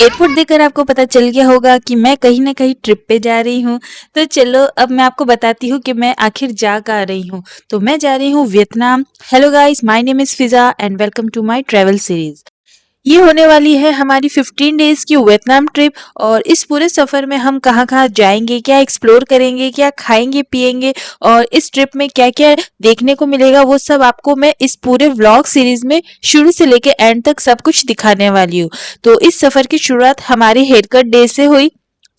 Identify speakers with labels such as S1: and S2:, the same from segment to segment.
S1: Airport देखकर आपको पता चल गया होगा कि मैं कहीं न कहीं ट्रिप पे जा रही हूँ। तो चलो अब मैं आपको बताती हूँ कि मैं आखिर जा कहाँ रही हूँ। तो मैं जा रही हूँ Vietnam. Hello guys, my name is Fiza and welcome to my travel series. ये होने वाली है हमारी 15 डेज़ की वियतनाम ट्रिप और इस पूरे सफ़र में हम कहाँ-कहाँ जाएँगे, क्या एक्सप्लोर करेंगे, क्या खाएँगे-पिएँगे और इस ट्रिप में क्या-क्या देखने को मिलेगा, वो सब आपको मैं इस पूरे व्लॉग सीरीज़ में शुरू से लेके एंड तक सब कुछ दिखाने वाली हूँ। तो इस सफ़र की शुरुआत हमारे हेयर कट डे से हुई।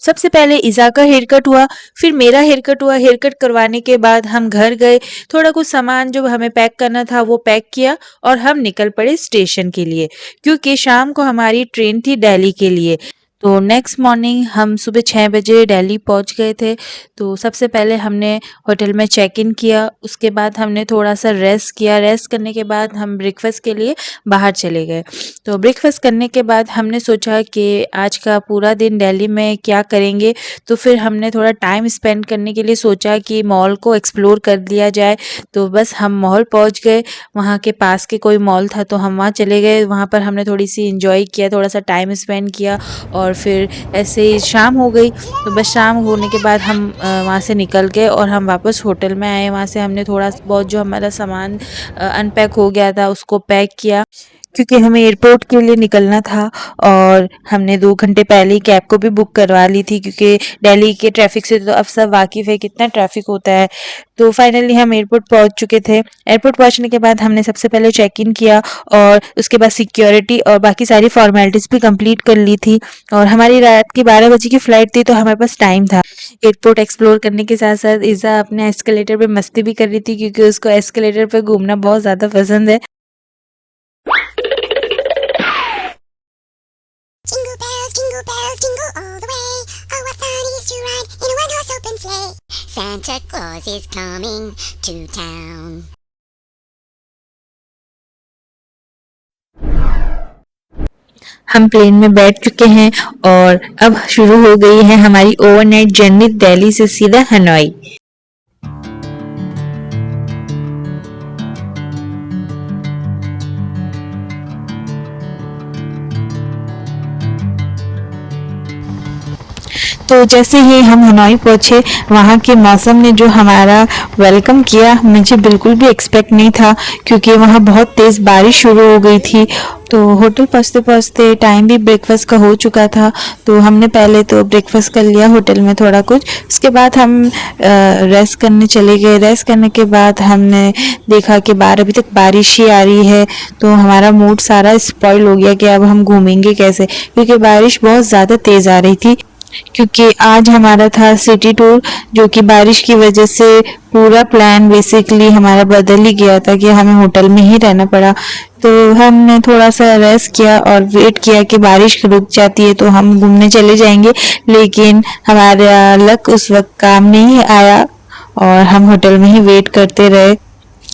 S1: सबसे पहले इज़ा का हेयर कट हुआ, फिर मेरा हेयर कट हुआ। हेयर कट करवाने के बाद हम घर गए, थोड़ा कुछ सामान जो हमें पैक करना था वो पैक किया और हम निकल पड़े स्टेशन के लिए। क्योंकि शाम को हमारी ट्रेन थी दिल्ली के लिए। तो नेक्स्ट मॉर्निंग हम सुबह 6 बजे दिल्ली पहुंच गए थे। तो सबसे पहले हमने होटल में चेक इन किया, उसके बाद हमने थोड़ा-सा रेस्ट किया। रेस्ट करने के बाद हम ब्रेकफ़ास्ट के लिए बाहर चले गए। तो ब्रेकफ़ास्ट करने के बाद हमने सोचा कि आज का पूरा दिन दिल्ली में क्या करेंगे, तो फिर हमने थोड़ा टाइम स्पेंड करने के लिए सोचा कि मॉल को एक्सप्लोर कर लिया जाए। तो बस हम मॉल पहुँच गए, वहाँ के पास के कोई मॉल था तो हम वहाँ चले गए। वहाँ पर हमने थोड़ी-सी एन्जॉय किया, थोड़ा-सा टाइम स्पेंड किया और फिर ऐसे ही शाम हो गई। तो बस शाम होने के बाद हम वहाँ से निकल गए और हम वापस होटल में आए। वहाँ से हमने थोड़ा बहुत जो हमारा सामान अनपैक हो गया था उसको पैक किया, क्योंकि हमें एयरपोर्ट के लिए निकलना था और हमने 2 घंटे पहले ही कैब को भी बुक करवा ली थी, क्योंकि दिल्ली के ट्रैफ़िक से तो अब सब वाकिफ़ है कितना ट्रैफ़िक होता है। तो फाइनली हम एयरपोर्ट पहुँच चुके थे। एयरपोर्ट पहुँचने के बाद हमने सबसे पहले चेक इन किया और उसके बाद सिक्योरिटी और बाकी सारी फ़ॉर्मेलिटीज़ भी कंप्लीट कर ली थी और हमारी रात की 12 बजे की फ़्लाइट थी तो हमारे पास टाइम था। एयरपोर्ट एक्सप्लोर करने के साथ-साथ इज़ा अपने एस्केलेटर पे मस्ती भी कर रही थी, क्योंकि उसको एस्केलेटर पे घूमना बहुत ज़्यादा पसंद है।
S2: Jingle bells, jingle all the way. Oh, what fun it is to ride in a one-horse open sleigh. Santa Claus is coming to town.
S1: हम प्लेन में बैठ चुके हैं और अब शुरू हो गई है हमारी ओवरनाइट जर्नी दिल्ली से सीधा हनोई। तो जैसे ही हम हनोई पहुंचे, वहाँ के मौसम ने जो हमारा वेलकम किया मुझे बिल्कुल भी एक्सपेक्ट नहीं था, क्योंकि वहाँ बहुत तेज़ बारिश शुरू हो गई थी। तो होटल पहुँचते पहुँचते टाइम भी ब्रेकफास्ट का हो चुका था। तो हमने पहले तो ब्रेकफास्ट कर लिया होटल में थोड़ा कुछ, उसके बाद हम रेस्ट करने चले गए। रेस्ट करने के बाद हमने देखा कि बाहर अभी तक बारिश ही आ रही है, तो हमारा मूड सारा स्पॉइल हो गया कि अब हम घूमेंगे कैसे, क्योंकि बारिश बहुत ज़्यादा तेज़ आ रही थी। क्योंकि आज हमारा था सिटी टूर, जो कि बारिश की वजह से पूरा प्लान बेसिकली हमारा बदल ही गया था कि हमें होटल में ही रहना पड़ा। तो हमने थोड़ा सा रेस्ट किया और वेट किया कि बारिश रुक जाती है तो हम घूमने चले जाएंगे, लेकिन हमारा लक उस वक्त काम नहीं आया और हम होटल में ही वेट करते रहे।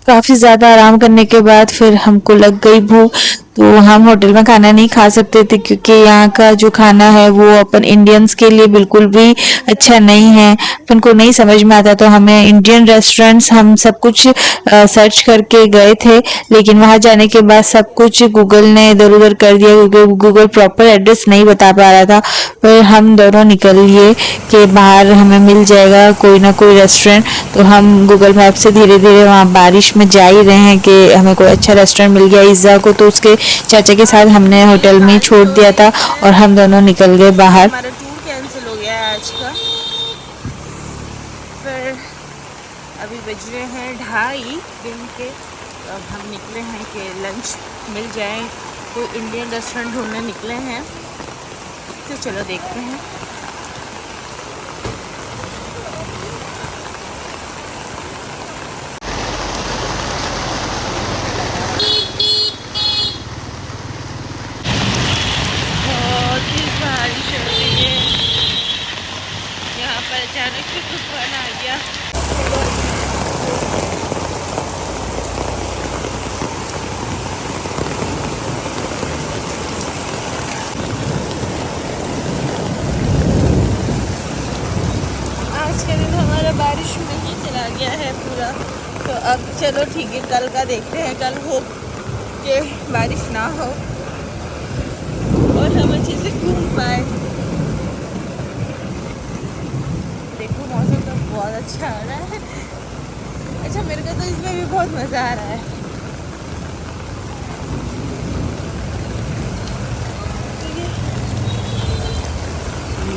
S1: काफ़ी ज़्यादा आराम करने के बाद फिर हमको लग गई भूख। तो हम होटल में खाना नहीं खा सकते थे, क्योंकि यहाँ का जो खाना है वो अपन इंडियंस के लिए बिल्कुल भी अच्छा नहीं है, अपन को नहीं समझ में आता। तो हमें इंडियन रेस्टोरेंट्स हम सब कुछ सर्च करके गए थे, लेकिन वहाँ जाने के बाद सब कुछ गूगल ने इधर उधर कर दिया, क्योंकि गूगल प्रॉपर एड्रेस नहीं बता पा रहा था। फिर हम दोनों निकल लिए कि बाहर हमें मिल जाएगा कोई ना कोई रेस्टोरेंट। तो हम गूगल मैप से धीरे धीरे वहाँ बारिश में जा ही रहे हैं कि हमें कोई अच्छा रेस्टोरेंट मिल गया। इज़्ज़ा को तो उसके चाचा के साथ हमने होटल में ही छोड़ दिया था और हम दोनों निकल गए बाहर।
S3: हमारा टूर कैंसिल हो गया है आज का। फिर अभी बज रहे हैं 2:30 दिन के। तो अब हम निकले हैं कि लंच मिल जाए, कोई इंडियन रेस्टोरेंट ढूंढने निकले हैं। तो चलो देखते हैं। बहुत ही बारिश हो रही है यहाँ पर, अचानक से तूफान आ गया। आज का दिन हमारा बारिश में ही चला गया है पूरा। तो अब चलो ठीक है, कल का देखते हैं। कल होप कि बारिश ना हो और हम अच्छे से घूम बाय। देखो मौसम तो बहुत अच्छा आ रहा है। अच्छा मेरे को तो इसमें भी बहुत मज़ा आ रहा है।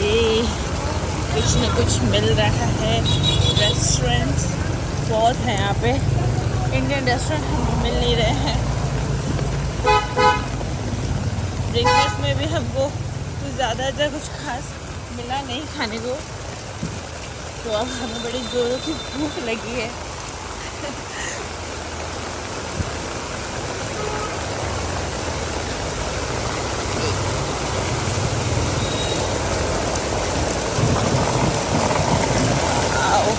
S3: ये कुछ न कुछ मिल रहा है। रेस्टोरेंट्स बहुत हैं यहाँ पे। इंडियन रेस्टोरेंट हमको मिल नहीं रहे हैं। ब्रेकफास्ट में भी हमको कुछ ज़्यादा कुछ खास मिला नहीं खाने को, तो अब हमें बड़ी ज़ोरों की भूख लगी है। आओ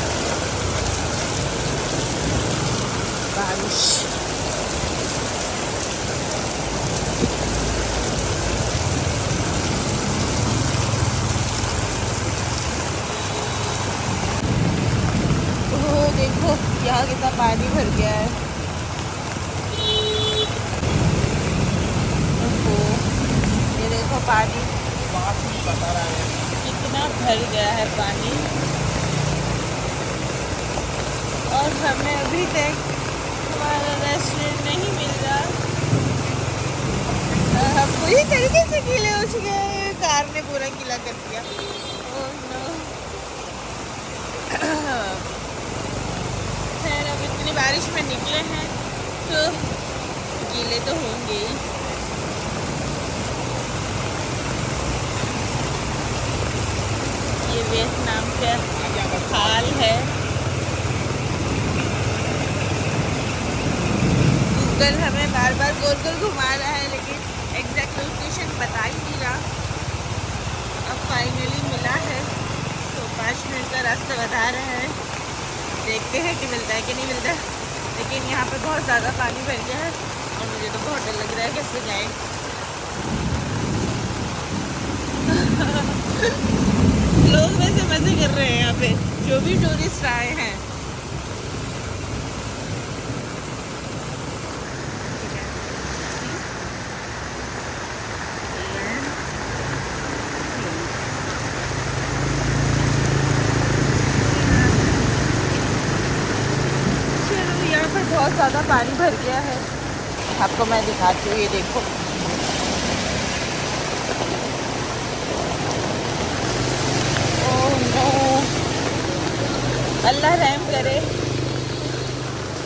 S3: बारिश। ओह देखो यहाँ कितना पानी भर गया है। ओहो, ये देखो पानी कितना भर गया है पानी। और हमें अभी तक हमारा रेस्टोरेंट नहीं मिल रहा। हम पूरी तरीके से गीले हो चुके हैं। कार ने पूरा गीला कर दिया। Oh no. खैर अब इतनी बारिश में निकले हैं तो गीले तो होंगे ही। ये वियतनाम का हाल है। गूगल हमें बार बार गोल गोल घुमा रहा है लेकिन एग्जैक्ट लोकेशन बता ही नहीं रहा। अब फाइनली मिला है तो 5 मिनट का रास्ता बता रहा है। देखते हैं कि मिलता है कि नहीं मिलता है। लेकिन यहाँ पे बहुत ज़्यादा पानी भर गया है और मुझे तो बहुत डर लग रहा है कैसे जाएं। लोग वैसे मज़े कर रहे हैं यहाँ पे जो भी टूरिस्ट आए हैं। बहुत ज़्यादा पानी भर गया है। आपको मैं दिखाती हूँ, ये देखो। ओह नो, अल्लाह रहम करे।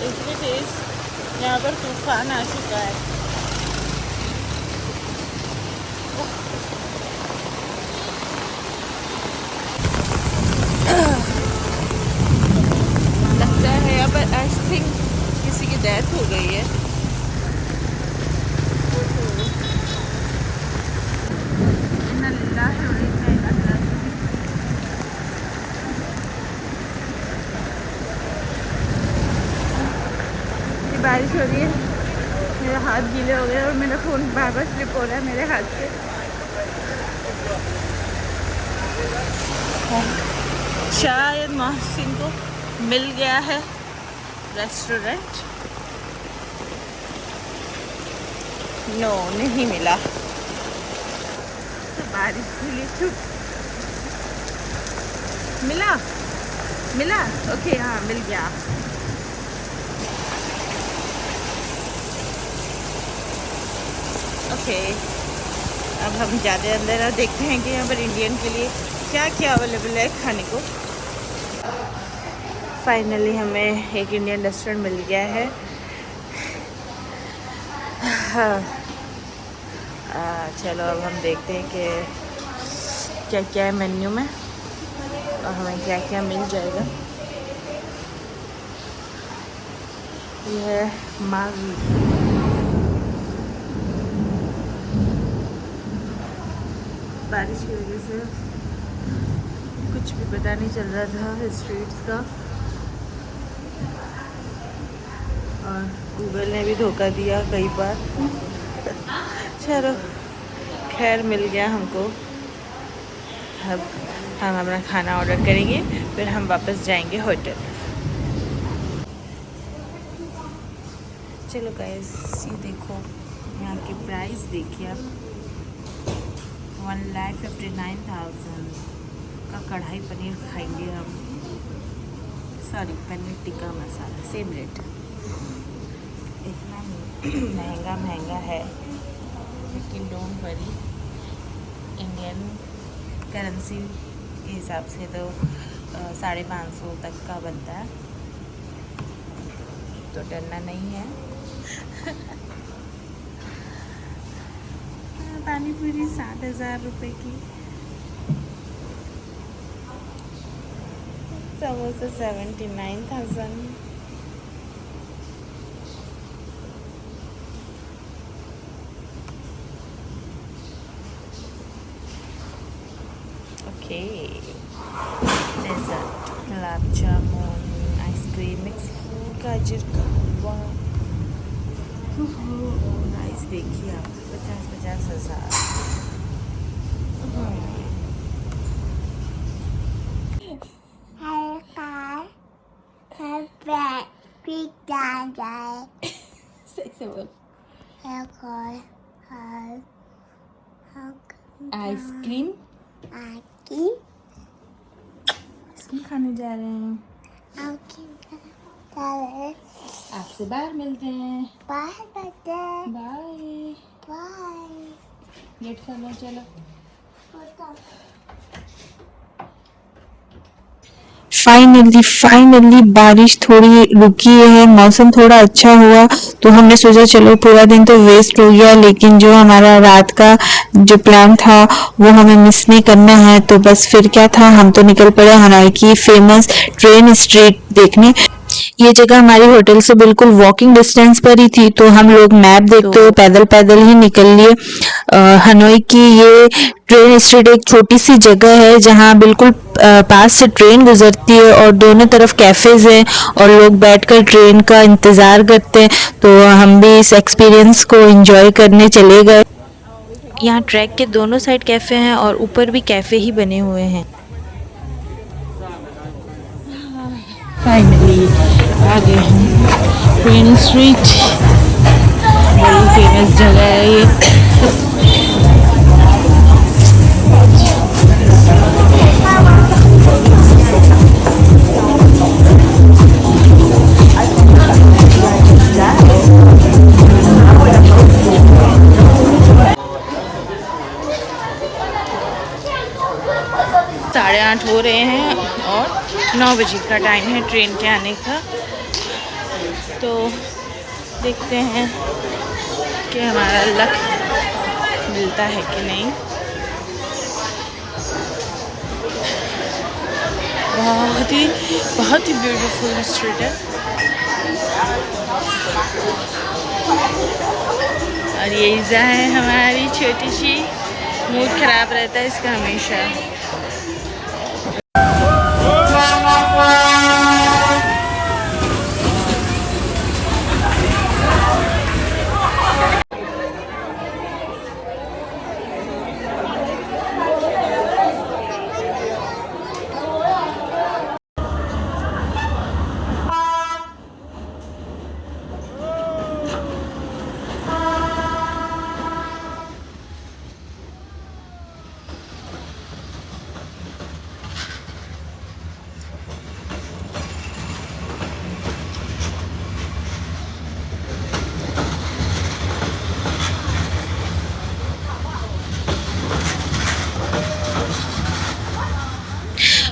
S3: इतनी तेज यहाँ पर तूफान आ चुका है। लगता है यहाँ पर आई थिंक किसी की डेथ हो गई है। बारिश हो रही है, मेरे हाथ गीले हो गए और मेरा फ़ोन बार बार स्लिप हो रहा है मेरे हाथ से। शायद मोहसिन को मिल गया है रेस्टोरेंट। नो, नहीं मिला। तो बारिश के लिए चुप। मिला ओके, हाँ मिल गया। ओके, अब हम जाते हैं अंदर और देखते हैं कि यहाँ पर इंडियन के लिए क्या क्या अवेलेबल है खाने को। फाइनली हमें एक इंडियन रेस्टोरेंट मिल गया है। हाँ, चलो अब हम देखते हैं कि क्या क्या है मेन्यू में और हमें क्या क्या मिल जाएगा। यह है मागी। बारिश की वजह से कुछ भी पता नहीं चल रहा था स्ट्रीट्स का और गूगल ने भी धोखा दिया कई बार। चलो खैर मिल गया हमको। अब हम अपना खाना ऑर्डर करेंगे, फिर हम वापस जाएंगे होटल। चलो गाइस, ये देखो यहाँ की प्राइस देखिए आप। 1,59,000 का कढ़ाई पनीर खाएंगे हम, sorry paneer tikka masala, same rate. इतना महंगा है, लेकिन डोंट वरी, इंडियन करेंसी के हिसाब से तो 550 तक का बनता है, तो डरना नहीं है। पानी पूरी 7,000 रुपये की, samosa 79,000। Okay, desert, gulab jamun, ice cream, mix fruit, गाजर का हलवा। नाइस, देखिए आप 50-50 हज़ार। सही से बोल। आइसक्रीम खाने जा रहे हैं, आपसे बाहर मिलते हैं। बाय। गेट खोलो, चलो।
S1: फाइनली बारिश थोड़ी रुकी है, मौसम थोड़ा अच्छा हुआ, तो हमने सोचा चलो पूरा दिन तो वेस्ट हो गया, लेकिन जो हमारा रात का जो प्लान था वो हमें मिस नहीं करना है। तो बस फिर क्या था, हम तो निकल पड़े हनोई की फेमस ट्रेन स्ट्रीट देखने। ये जगह हमारी होटल से बिल्कुल वॉकिंग डिस्टेंस पर ही थी, तो हम लोग मैप देखते हुए पैदल पैदल ही निकल लिए। हनोई की ये ट्रेन स्ट्रीट एक छोटी सी जगह है जहाँ बिल्कुल पास से ट्रेन गुजरती है और दोनों तरफ कैफेज हैं और लोग बैठकर ट्रेन का इंतज़ार करते हैं। तो हम भी इस एक्सपीरियंस को एंजॉय करने चले गए। यहाँ ट्रैक के दोनों साइड कैफ़े हैं और ऊपर भी कैफ़े ही बने हुए हैं।
S3: फाइनली आ गए हम ट्रेन स्ट्रीट, बड़ी फेमस जगह है ये। 8:30 हो रहे हैं और 9 बजे का टाइम है ट्रेन के आने का। तो देखते हैं कि हमारा लक मिलता है कि नहीं। बहुत ही ब्यूटीफुल स्ट्रीट है और ये ईज़ा है हमारी छोटी सी, मूड ख़राब रहता है इसका हमेशा।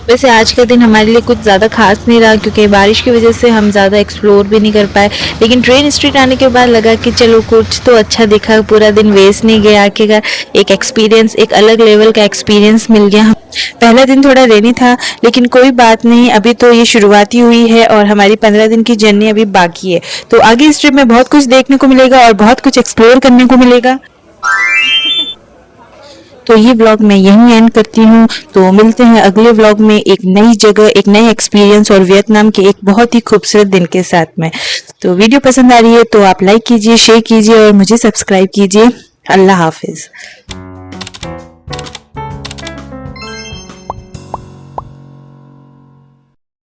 S1: वैसे आज का दिन हमारे लिए कुछ ज़्यादा खास नहीं रहा क्योंकि बारिश की वजह से हम ज़्यादा एक्सप्लोर भी नहीं कर पाए, लेकिन ट्रेन स्ट्रीट आने के बाद लगा कि चलो कुछ तो अच्छा दिखा, पूरा दिन वेस्ट नहीं गया, आखिरकार एक एक्सपीरियंस, एक अलग लेवल का एक्सपीरियंस मिल गया। पहला दिन थोड़ा रेनी था लेकिन कोई बात नहीं, अभी तो ये शुरुआती हुई है और हमारी 15 दिन की जर्नी अभी बाकी है। तो आगे इस ट्रिप में बहुत कुछ देखने को मिलेगा और बहुत कुछ एक्सप्लोर करने को मिलेगा। तो ये व्लॉग मैं यहीं एंड करती हूँ। तो मिलते हैं अगले व्लॉग में एक नई जगह, एक नई एक्सपीरियंस और वियतनाम के एक बहुत ही खूबसूरत दिन के साथ में। तो वीडियो पसंद आ रही है तो आप लाइक कीजिए, शेयर कीजिए और मुझे सब्सक्राइब कीजिए। अल्लाह हाफिज।